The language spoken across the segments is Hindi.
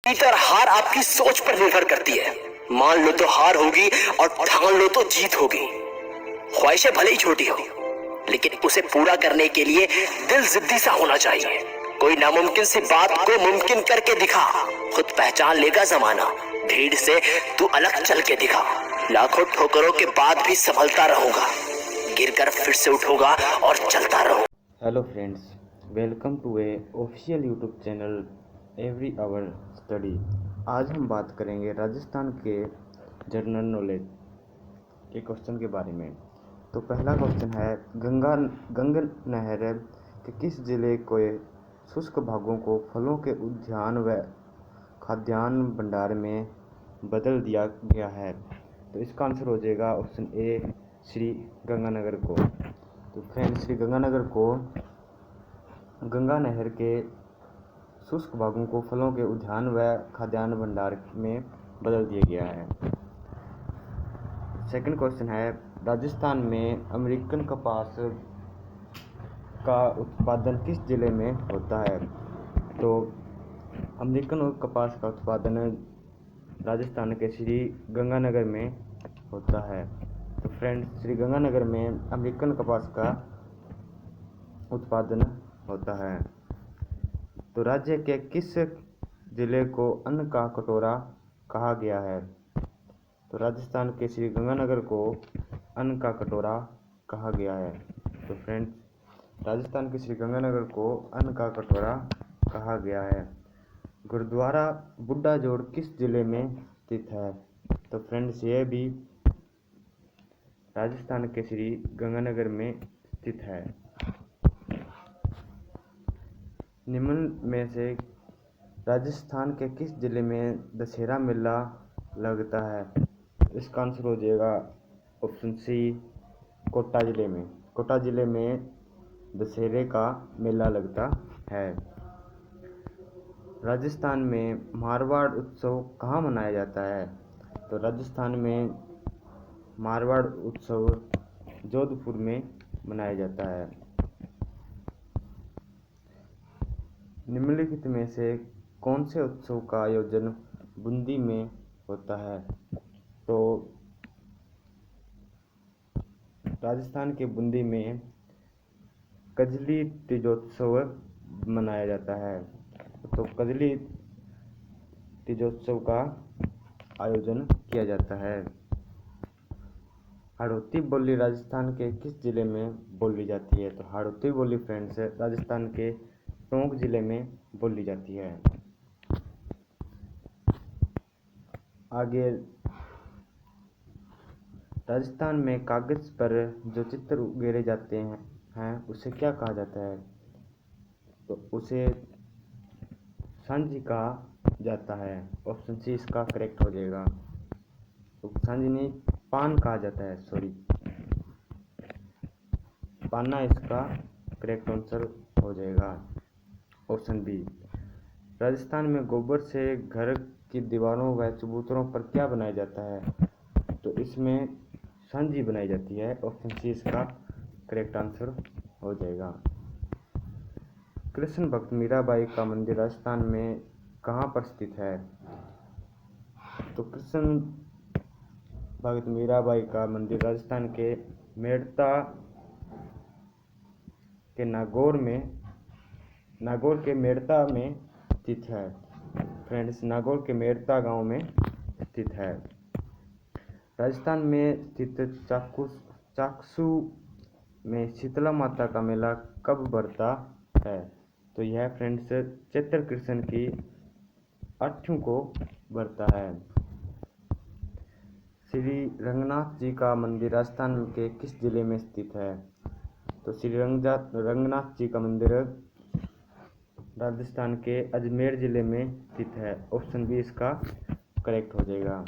जीत और हार आपकी सोच पर निर्भर करती है। मान लो तो हार होगी और ठान लो तो जीत होगी। ख्वाहिशें भले ही छोटी हो, लेकिन उसे पूरा करने के लिए दिल जिद्दी सा होना चाहिए। कोई नामुमकिन सी बात को मुमकिन करके दिखा, खुद पहचान लेगा जमाना। भीड़ से तू अलग चल के दिखा, लाखों ठोकरों के बाद भी संभलता रहूंगा, गिरकर फिर से उठूंगा और चलता रहूंगा। Hello friends, welcome to a official YouTube channel every hour study. आज हम बात करेंगे राजस्थान के जनरल नॉलेज के क्वेश्चन के बारे में। तो पहला क्वेश्चन है, गंगा नहर के किस जिले के शुष्क भागों को फलों के उद्यान व खाद्यान्न भंडार में बदल दिया गया है? तो इसका आंसर हो जाएगा ऑप्शन ए, श्री गंगानगर को। तो फ्रेंड्स, श्री गंगानगर को गंगा नहर के शुष्क भागों को फलों के उद्यान व खाद्यान्न भंडार में बदल दिया गया है। सेकंड क्वेश्चन है, राजस्थान में अमेरिकन कपास का उत्पादन किस जिले में होता है? तो अमेरिकन कपास का उत्पादन राजस्थान के श्री गंगानगर में होता है। तो फ्रेंड्स, श्री गंगानगर में अमेरिकन कपास का उत्पादन होता है। तो राज्य के किस जिले को अन्न का कटोरा कहा गया है? तो राजस्थान के श्री गंगानगर को अन्न का कटोरा कहा गया है। तो फ्रेंड्स, राजस्थान के श्री गंगानगर को अन्न का कटोरा कहा गया है। गुरुद्वारा बुड्ढा जोड़ किस जिले में स्थित है? तो फ्रेंड्स, यह भी राजस्थान के श्री गंगानगर में स्थित है। निम्न में से राजस्थान के किस जिले में दशहरा मेला लगता है? इसका आंसर हो जाएगा ऑप्शन सी, कोटा जिले में। कोटा जिले में दशहरे का मेला लगता है। राजस्थान में मारवाड़ उत्सव कहाँ मनाया जाता है? तो राजस्थान में मारवाड़ उत्सव जोधपुर में मनाया जाता है। निम्नलिखित में से कौन से उत्सव का आयोजन बूंदी में होता है? तो राजस्थान के बूंदी में कजली तीजोत्सव मनाया जाता है। तो कजली तीजोत्सव का आयोजन किया जाता है। हाड़ौती बोली राजस्थान के किस जिले में बोली जाती है? तो हाड़ौती बोली फ्रेंड्स राजस्थान के टोंक जिले में बोली जाती है। आगे, राजस्थान में कागज पर जो चित्र उकेरे जाते हैं उसे क्या कहा जाता है? तो उसे सांझी कहा जाता है। ऑप्शन सी इसका करेक्ट हो जाएगा। तो सांझी नहीं, पान कहा जाता है, सॉरी, पाना इसका करेक्ट आंसर हो जाएगा। Option B. राजस्थान में गोबर से घर की दीवारों व चबूतरों पर क्या बनाया जाता है? तो इसमें सांझी बनाई जाती है। ऑप्शन सी इसका करेक्ट आंसर हो जाएगा। कृष्ण भक्त मीराबाई का मंदिर राजस्थान में कहाँ पर स्थित है? तो कृष्ण भक्त मीराबाई का मंदिर राजस्थान के मेड़ता के नागौर के मेड़ता में स्थित है। फ्रेंड्स, नागौर के मेड़ता गांव में स्थित है। राजस्थान में स्थित चाकसू में शीतला माता का मेला कब बढ़ता है? तो यह फ्रेंड्स चैत्र कृष्ण की 8वीं को बढ़ता है। श्री रंगनाथ जी का मंदिर राजस्थान के किस जिले में स्थित है? तो श्री रंगनाथ जी का मंदिर राजस्थान के अजमेर जिले में स्थित है। ऑप्शन बी इसका करेक्ट हो जाएगा।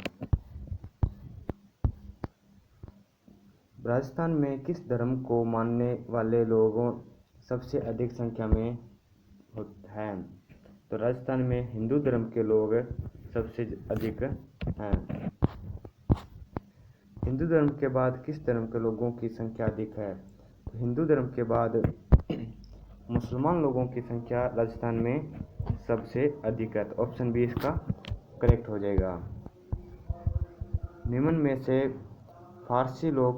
राजस्थान में किस धर्म को मानने वाले लोगों सबसे अधिक संख्या में हैं? तो राजस्थान में हिंदू धर्म के लोग सबसे अधिक हैं। हिंदू धर्म के बाद किस धर्म के लोगों की संख्या अधिक है? तो हिंदू धर्म के बाद मुसलमान लोगों की संख्या राजस्थान में सबसे अधिक है। तो ऑप्शन बी इसका करेक्ट हो जाएगा। निम्न में से फारसी लोग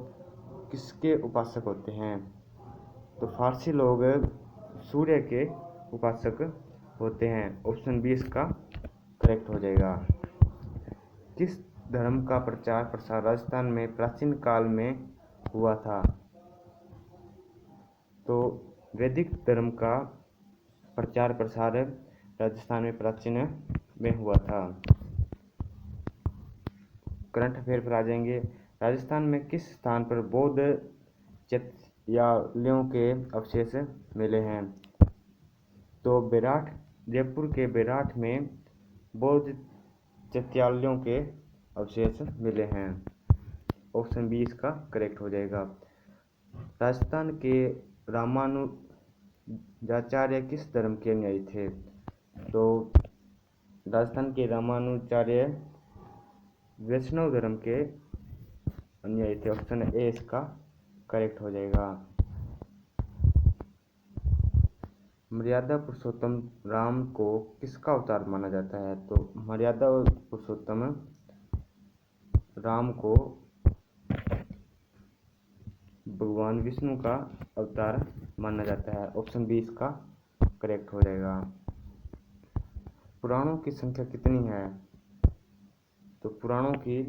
किसके उपासक होते हैं? तो फारसी लोग सूर्य के उपासक होते हैं। ऑप्शन बी इसका करेक्ट हो जाएगा। किस धर्म का प्रचार प्रसार राजस्थान में प्राचीन काल में हुआ था? तो वैदिक धर्म का प्रचार प्रसार राजस्थान में प्राचीन में हुआ था। करंट अफेयर पर आ जाएंगे। राजस्थान में किस स्थान पर बौद्ध चैत्यालयों के अवशेष मिले हैं? तो बेराठ, जयपुर के बेराठ में बौद्ध चैत्यालयों के अवशेष मिले हैं। ऑप्शन बी इसका करेक्ट हो जाएगा। राजस्थान के रामानुजाचार्य किस धर्म के अनुयायी थे? तो राजस्थान के रामानुजाचार्य वैष्णव धर्म के अनुयायी थे। ऑप्शन ए इसका करेक्ट हो जाएगा। मर्यादा पुरुषोत्तम राम को किसका अवतार माना जाता है? तो मर्यादा पुरुषोत्तम राम को भगवान विष्णु का अवतार माना जाता है। ऑप्शन बी इसका करेक्ट हो जाएगा। पुराणों की संख्या कितनी है? तो पुराणों की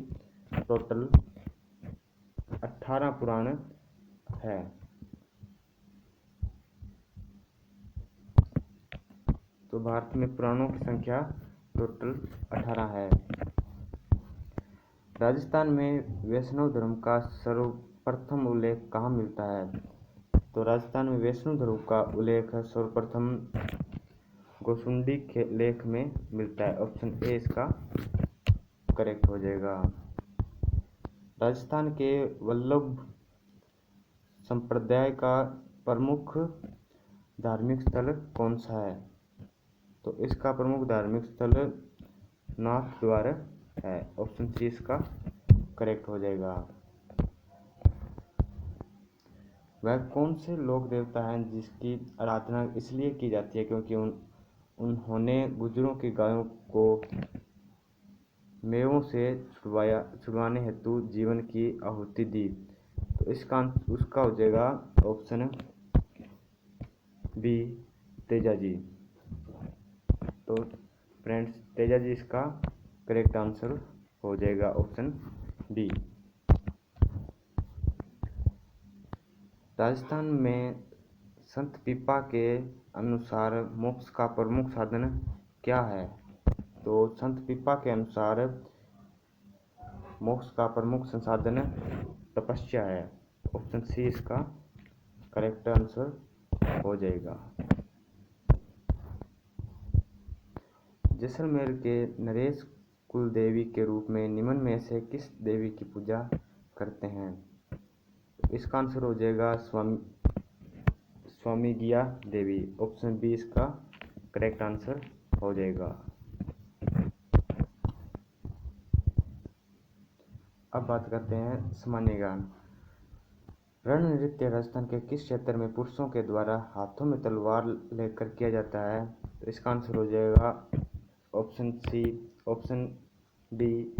टोटल 18 पुराण है। तो भारत में पुराणों की संख्या टोटल 18 है। राजस्थान में वैष्णव धर्म का सर्वप्रथम उल्लेख कहाँ मिलता है? तो राजस्थान में वैष्णव धर्म का उल्लेख सर्वप्रथम गोसुंडी के लेख में मिलता है। ऑप्शन ए इसका करेक्ट हो जाएगा। राजस्थान के वल्लभ संप्रदाय का प्रमुख धार्मिक स्थल कौन सा है? तो इसका प्रमुख धार्मिक स्थल नाथ द्वार है। ऑप्शन सी इसका करेक्ट हो जाएगा। वह कौन से लोक देवता हैं जिसकी आराधना इसलिए की जाती है क्योंकि उन्होंने गुजरों की गायों को मेवों से छुड़वाने हेतु जीवन की आहुति दी? तो उसका हो जाएगा ऑप्शन बी तेजा जी। तो फ्रेंड्स तेजा जी इसका करेक्ट आंसर हो जाएगा। Option B. राजस्थान में संत पीपा के अनुसार मोक्ष का प्रमुख साधन क्या है? तो संत पीपा के अनुसार मोक्ष का प्रमुख संसाधन तपस्या है। ऑप्शन सी इसका करेक्ट आंसर हो जाएगा। जैसलमेर के नरेश कुल देवी के रूप में निम्न में से किस देवी की पूजा करते हैं? इसका आंसर हो जाएगा स्वामीगिया देवी। ऑप्शन बी इसका करेक्ट आंसर हो जाएगा। अब बात करते हैं सामान्य ज्ञान। रण नृत्य राजस्थान के किस क्षेत्र में पुरुषों के द्वारा हाथों में तलवार लेकर किया जाता है? तो इसका आंसर हो जाएगा option C, option D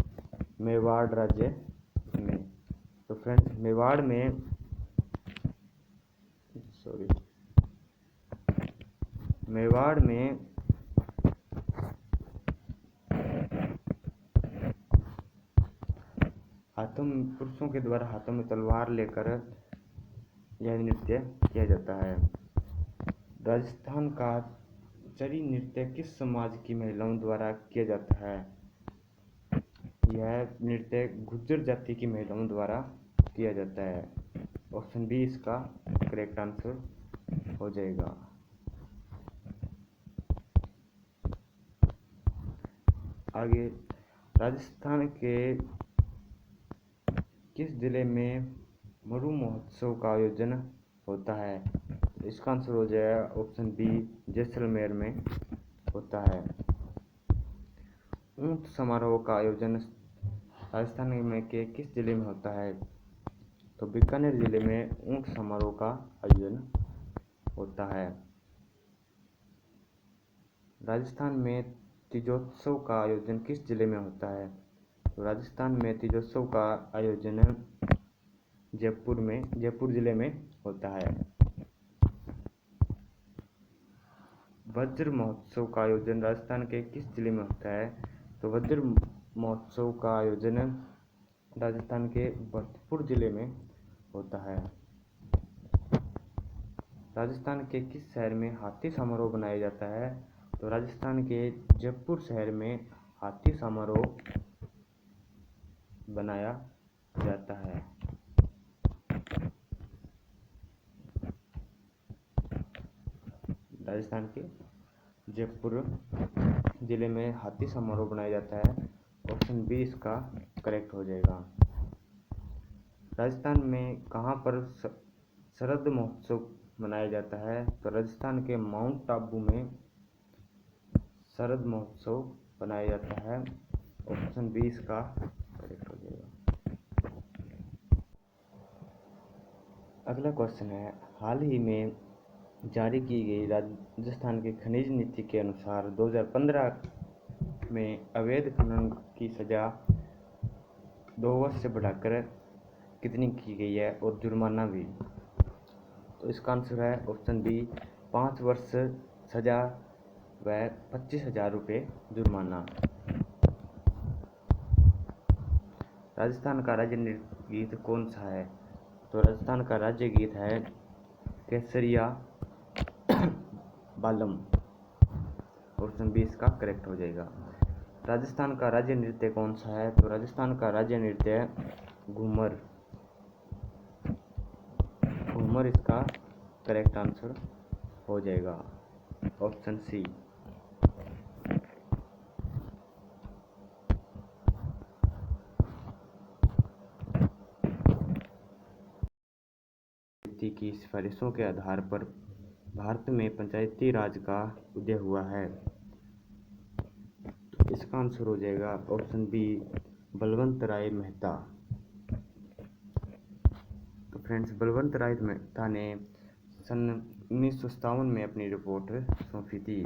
Mewar राज्य में। तो फ्रेंड्स मेवाड़ में पुरुषों के द्वारा हाथों में तलवार लेकर यह नृत्य किया जाता है। राजस्थान का चरी नृत्य किस समाज की महिलाओं द्वारा किया जाता है? यह नृत्य गुर्जर जाति की महिलाओं द्वारा किया जाता है। ऑप्शन बी इसका करेक्ट आंसर हो जाएगा। आगे राजस्थान के किस जिले में मरु महोत्सव का आयोजन होता है? इसका आंसर हो जाएगा ऑप्शन बी जैसलमेर में होता है। ऊंट समारोह का आयोजन राजस्थान में के किस जिले में होता है? तो बीकानेर जिले में ऊंट समारोह का आयोजन होता है। राजस्थान में तीजोत्सव का आयोजन किस जिले में होता है? तो राजस्थान में तीजोत्सव का आयोजन जयपुर जिले में होता है। वज्र महोत्सव का आयोजन राजस्थान के किस जिले में होता है? तो वज्र महोत्सव का आयोजन राजस्थान के भरतपुर जिले में होता है। राजस्थान के किस शहर में हाथी समारोह बनाया जाता है? तो राजस्थान के जयपुर शहर में हाथी समारोह बनाया जाता है। राजस्थान के जयपुर जिले में हाथी समारोह बनाया जाता है। ऑप्शन बी इसका करेक्ट हो जाएगा। राजस्थान में कहाँ पर शरद महोत्सव मनाया जाता है? तो राजस्थान के माउंट आबू में शरद महोत्सव मनाया जाता है। ऑप्शन बी इसका करेक्ट हो जाएगा। अगला क्वेश्चन है, हाल ही में जारी की गई राजस्थान की खनिज नीति के अनुसार 2015 में अवैध खनन की सजा 2 वर्ष से बढ़ाकर कितनी की गई है और जुर्माना भी? तो इसका आंसर है ऑप्शन बी 5 वर्ष सजा व 25,000 रुपये जुर्माना। राजस्थान का राज्य नृत्य गीत कौन सा है? तो राजस्थान का राज्य गीत है केसरिया बालम। ऑप्शन बी इसका करेक्ट हो जाएगा। राजस्थान का राज्य नृत्य कौन सा है? तो राजस्थान का राज्य नृत्य है घूमर। घूमर इसका करेक्ट आंसर हो जाएगा। Option C. की सिफारिशों के आधार पर भारत में पंचायती राज का उदय हुआ है। तो इसका आंसर हो जाएगा ऑप्शन बी बलवंत राय मेहता। तो फ्रेंड्स, बलवंत राय मेहता ने सन 1957 में अपनी रिपोर्ट सौंपी थी।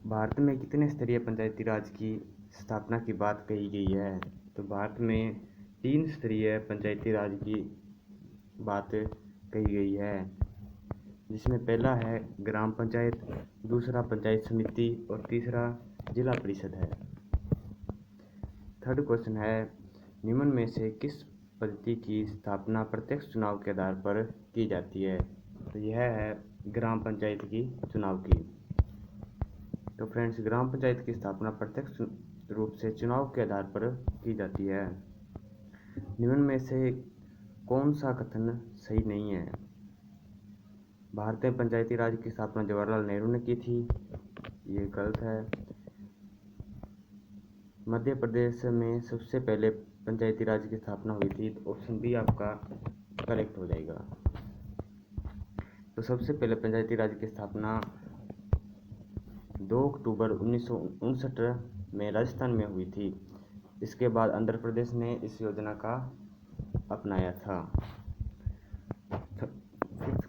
भारत में कितने स्तरीय पंचायती राज की स्थापना की बात कही गई है? तो भारत में 3 स्तरीय पंचायती राज की बात कही गई है, जिसमें पहला है ग्राम पंचायत, दूसरा पंचायत समिति और तीसरा जिला परिषद है। थर्ड क्वेश्चन है, निम्न में से किस पद्धति की स्थापना प्रत्यक्ष चुनाव के आधार पर की जाती है? तो यह है ग्राम पंचायत की चुनाव की। तो फ्रेंड्स, ग्राम पंचायत की स्थापना प्रत्यक्ष रूप से चुनाव के आधार पर की जाती है। निम्न में से कौन सा कथन सही नहीं है? भारत में पंचायती राज की स्थापना जवाहरलाल नेहरू ने की थी, ये गलत है। मध्य प्रदेश में सबसे पहले पंचायती राज की स्थापना हुई थी, तो ऑप्शन बी आपका करेक्ट हो जाएगा। तो सबसे पहले पंचायती राज की स्थापना 2 अक्टूबर 1959 में राजस्थान में हुई थी। इसके बाद आंध्र प्रदेश ने इस योजना का अपनाया था।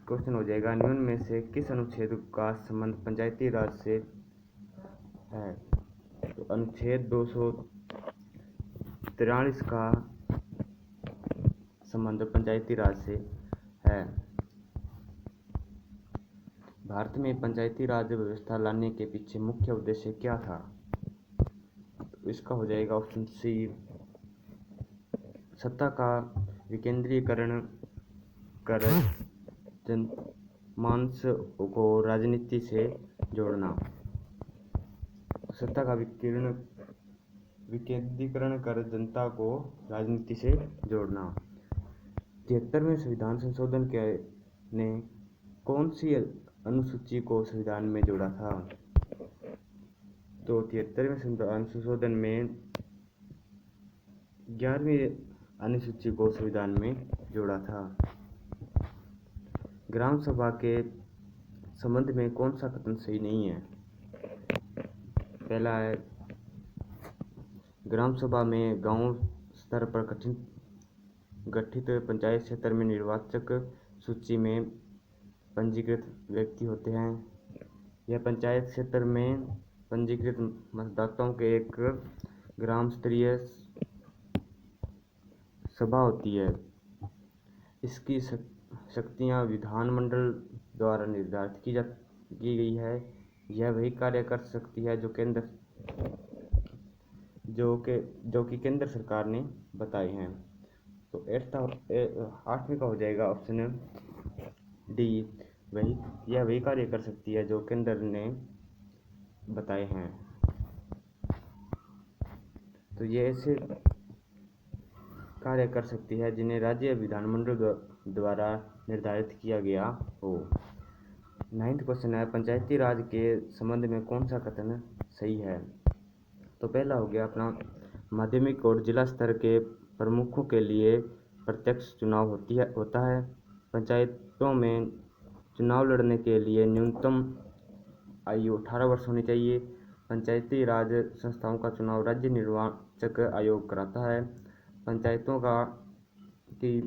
क्वेश्चन हो जाएगा, निम्न में से किस अनुच्छेद का संबंध पंचायती राज से है? तो अनुच्छेद 243 का संबंध पंचायती राज से है। भारत में पंचायती राज व्यवस्था लाने के पीछे मुख्य उद्देश्य क्या था? तो इसका हो जाएगा ऑप्शन सी सत्ता का विकेंद्रीकरण कर जनमानस को राजनीति से जोड़ना। सत्ता का विकेंद्रीकरण कर जनता को राजनीति से जोड़ना। 73वें संविधान संशोधन ने कौन सी अनुसूची को संविधान में जोड़ा था? तो 73वें संविधान संशोधन में 11वीं अनुसूची को संविधान में जोड़ा था। ग्राम सभा के संबंध में कौन सा कथन सही नहीं है? पहला है, ग्राम सभा में गांव स्तर पर गठित पंचायत क्षेत्र में निर्वाचक सूची में पंजीकृत व्यक्ति होते हैं। यह पंचायत क्षेत्र में पंजीकृत मतदाताओं के एक ग्राम स्तरीय सभा होती है। इसकी शक्तियाँ विधानमंडल द्वारा निर्धारित की गई है। यह वही कार्य कर सकती है जो कि केंद्र सरकार ने बताए हैं। तो 8वीं का हो जाएगा ऑप्शन डी, यह वही कार्य कर सकती है जो केंद्र ने बताए हैं। तो ये ऐसे कार्य कर सकती है जिन्हें राज्य विधानमंडल द्वारा निर्धारित किया गया हो। 9th क्वेश्चन है, पंचायती राज के संबंध में कौन सा कथन सही है? तो पहला हो गया अपना, माध्यमिक और जिला स्तर के प्रमुखों के लिए प्रत्यक्ष चुनाव होता है। पंचायतों में चुनाव लड़ने के लिए न्यूनतम आयु 18 वर्ष होनी चाहिए। पंचायती राज संस्थाओं का चुनाव राज्य निर्वाचक आयोग कराता है। पंचायतों की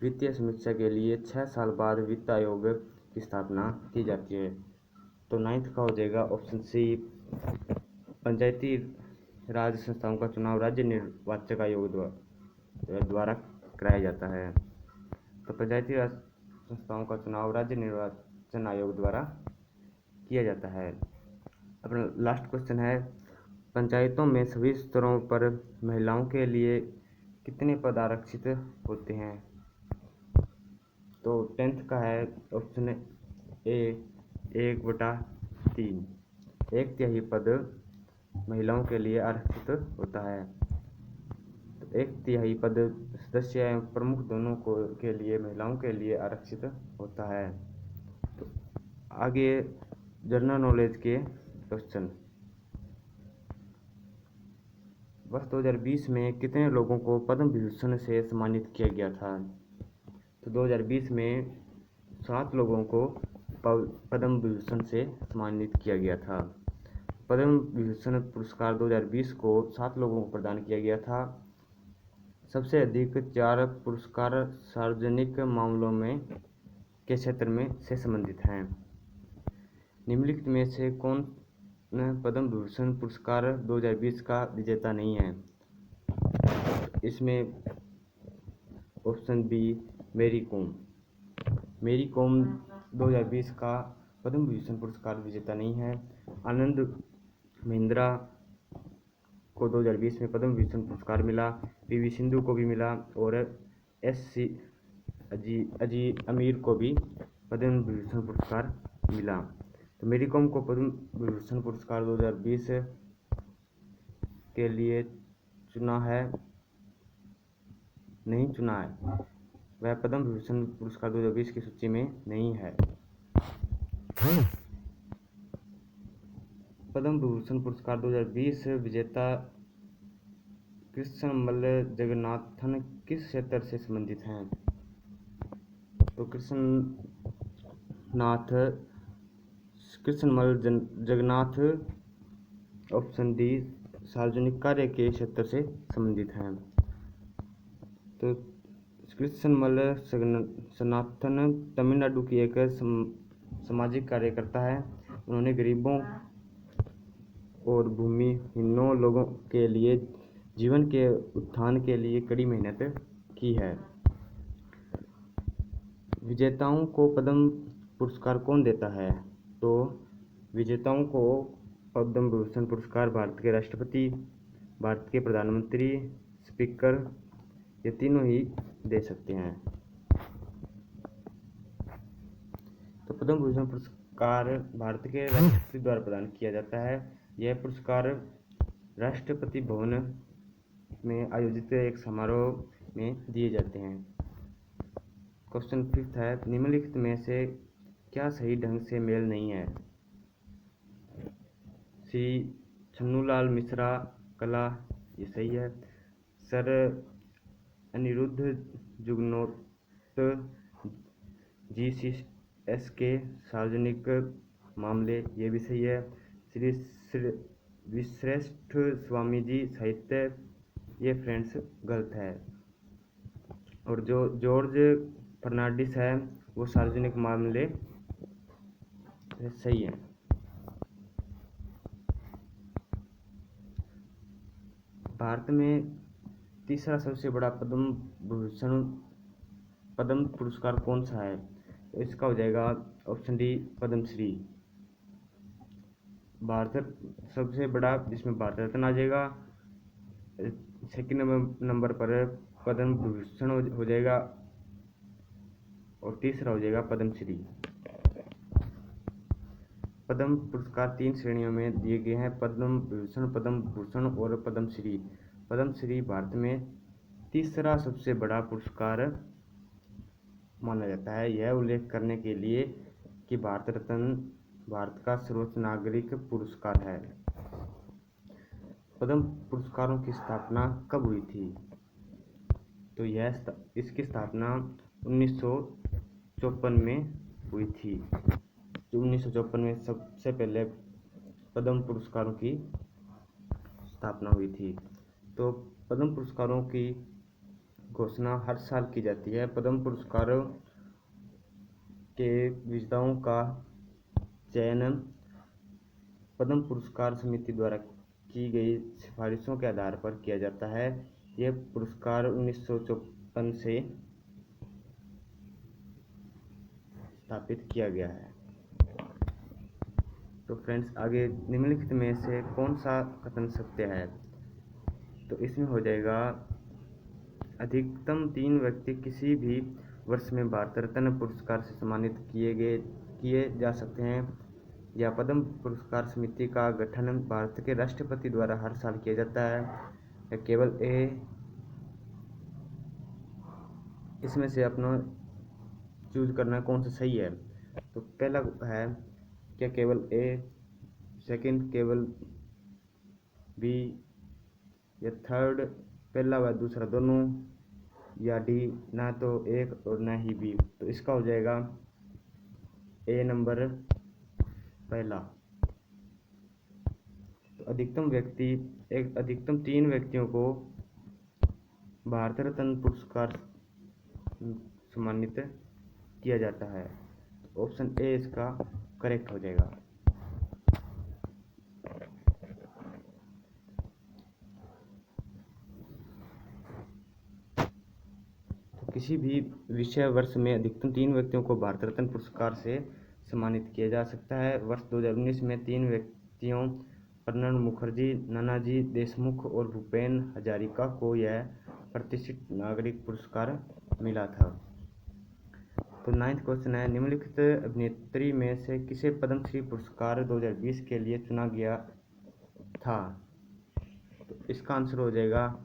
वित्तीय समीक्षा के लिए 6 साल बाद वित्त आयोग की स्थापना की जाती है। तो 9th का हो जाएगा ऑप्शन सी, पंचायती राज संस्थाओं का चुनाव राज्य निर्वाचक आयोग द्वारा कराया जाता है। तो पंचायती राज संस्थाओं का चुनाव राज्य निर्वाचन आयोग द्वारा किया जाता है। अपना लास्ट क्वेश्चन है, पंचायतों में सभी स्तरों पर महिलाओं के लिए कितने पद आरक्षित होते हैं? तो 10th का है ऑप्शन ए 1/3, 1/3 पद महिलाओं के लिए आरक्षित होता है। तो 1/3 पद सदस्य एवं प्रमुख दोनों के लिए महिलाओं के लिए आरक्षित होता है। तो आगे जनरल नॉलेज के क्वेश्चन। वर्ष 2020 में कितने लोगों को पद्म विभूषण से सम्मानित किया गया था? तो 2020 में 7 लोगों को पद्म विभूषण से सम्मानित किया गया था। पद्म विभूषण पुरस्कार 2020 को 7 लोगों को प्रदान किया गया था। सबसे अधिक 4 पुरस्कार सार्वजनिक मामलों में के क्षेत्र में से संबंधित हैं। निम्नलिखित में से कौन पद्म विभूषण पुरस्कार 2020 का विजेता नहीं है? इसमें ऑप्शन बी, मेरी कॉम 2020 का पद्म विभूषण पुरस्कार विजेता नहीं है। आनंद महिंद्रा को 2020 में पद्म विभूषण पुरस्कार मिला, पीवी सिंधु को भी मिला और एस.सी. अमीर को भी पद्म विभूषण पुरस्कार मिला। तो मेरी कॉम को पद्म विभूषण पुरस्कार 2020 के लिए नहीं चुना है, वह पद्म विभूषण पुरस्कार 2020 की सूची में नहीं है। पद्म विभूषण पुरस्कार 2020 विजेता कृष्णमल जगन्नाथन किस क्षेत्र से संबंधित हैं? तो कृष्णमल जगन्नाथ ऑप्शन डी, सार्वजनिक कार्य के क्षेत्र से संबंधित हैं। तो कृष्णमल जगन्नाथन तमिलनाडु की एक सामाजिक कार्यकर्ता है। उन्होंने गरीबों और भूमिहीनों लोगों के लिए जीवन के उत्थान के लिए कड़ी मेहनत की है। विजेताओं को पद्म पुरस्कार कौन देता है? तो विजेताओं को पद्म विभूषण पुरस्कार भारत के राष्ट्रपति, भारत के प्रधानमंत्री, स्पीकर, ये तीनों ही दे सकते हैं। तो पद्म विभूषण पुरस्कार भारत के राष्ट्रपति द्वारा प्रदान किया जाता है। यह पुरस्कार राष्ट्रपति भवन में आयोजित एक समारोह में दिए जाते हैं। क्वेश्चन 5th है, निम्नलिखित में से क्या सही ढंग से मेल नहीं है? सी, छन्नूलाल मिश्रा कला, ये सही है। सर अनिरुद्ध जुगनौथ GCS के सार्वजनिक मामले, ये भी सही है। श्री विश्रेष्ठ स्वामी जी साहित्य, ये फ्रेंड्स गलत है। और जो जॉर्ज फर्नांडिस है वो सार्वजनिक मामले सही है। भारत में तीसरा सबसे बड़ा पद्म पुरस्कार कौन सा है? तो इसका हो जाएगा ऑप्शन डी पद्मश्री। भारत सबसे बड़ा जिसमें भारत रत्न आ जाएगा, सेकंड नंबर पर पद्म विभूषण हो जाएगा और तीसरा हो जाएगा पद्मश्री। पद्म पुरस्कार 3 श्रेणियों में दिए गए हैं, पद्म विभूषण, पद्म भूषण और पद्मश्री। पद्मश्री भारत में तीसरा सबसे बड़ा पुरस्कार माना जाता है। यह उल्लेख करने के लिए कि भारत रत्न भारत का सर्वोच्च नागरिक पुरस्कार है। पद्म पुरस्कारों की स्थापना कब हुई थी? तो इसकी स्थापना 1954 में हुई थी। 1954 में सबसे पहले पद्म पुरस्कारों की स्थापना हुई थी। तो पद्म पुरस्कारों की घोषणा हर साल की जाती है। पद्म पुरस्कारों के विजेताओं का चयन पद्म पुरस्कार समिति द्वारा की गई सिफारिशों के आधार पर किया जाता है। यह पुरस्कार 1954 से स्थापित किया गया है। तो फ्रेंड्स, आगे निम्नलिखित में से कौन सा कथन सत्य है? तो इसमें हो जाएगा अधिकतम 3 व्यक्ति किसी भी वर्ष में भारत रत्न पुरस्कार से सम्मानित किए जा सकते हैं, या पद्म पुरस्कार समिति का गठन भारत के राष्ट्रपति द्वारा हर साल किया जाता है, या केवल ए। इसमें से अपना चूज करना कौन सा सही है। तो पहला है क्या केवल ए, सेकंड केवल बी, या थर्ड पहला व दूसरा दोनों, या डी ना तो एक और ना ही बी। तो इसका हो जाएगा ए नंबर पहला। तो अधिकतम 3 व्यक्तियों को भारत रत्न पुरस्कार सम्मानित किया जाता है। तो ऑप्शन ए इसका करेक्ट हो जाएगा। तो किसी भी विषय वर्ष में अधिकतम 3 व्यक्तियों को भारत रत्न पुरस्कार से सम्मानित किया जा सकता है। वर्ष 2019 में 3 व्यक्तियों प्रणब मुखर्जी, नानाजी देशमुख और भूपेन हजारिका को यह प्रतिष्ठित नागरिक पुरस्कार मिला था। तो 9th क्वेश्चन है, निम्नलिखित अभिनेत्री में से किसे पद्मश्री पुरस्कार 2020 के लिए चुना गया था? तो इसका आंसर हो जाएगा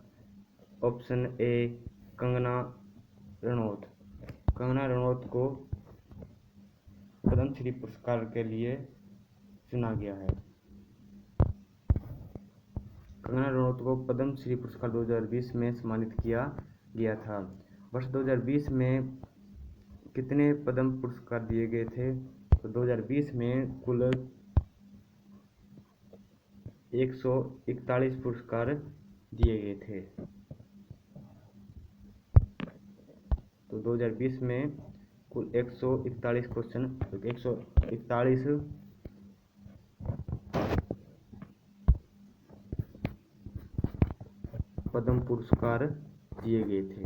ऑप्शन ए कंगना रनौत। कंगना रनौत को पद्मश्री पुरस्कार के लिए चुना गया है। कंगना रनौत को पद्मश्री पुरस्कार 2020 में सम्मानित किया गया था। वर्ष 2020 में कितने पद्म पुरस्कार दिए गए थे? तो 2020 में कुल 141 पुरस्कार दिए गए थे। तो 2020 में कुल 141 पद्म पुरस्कार दिए गए थे।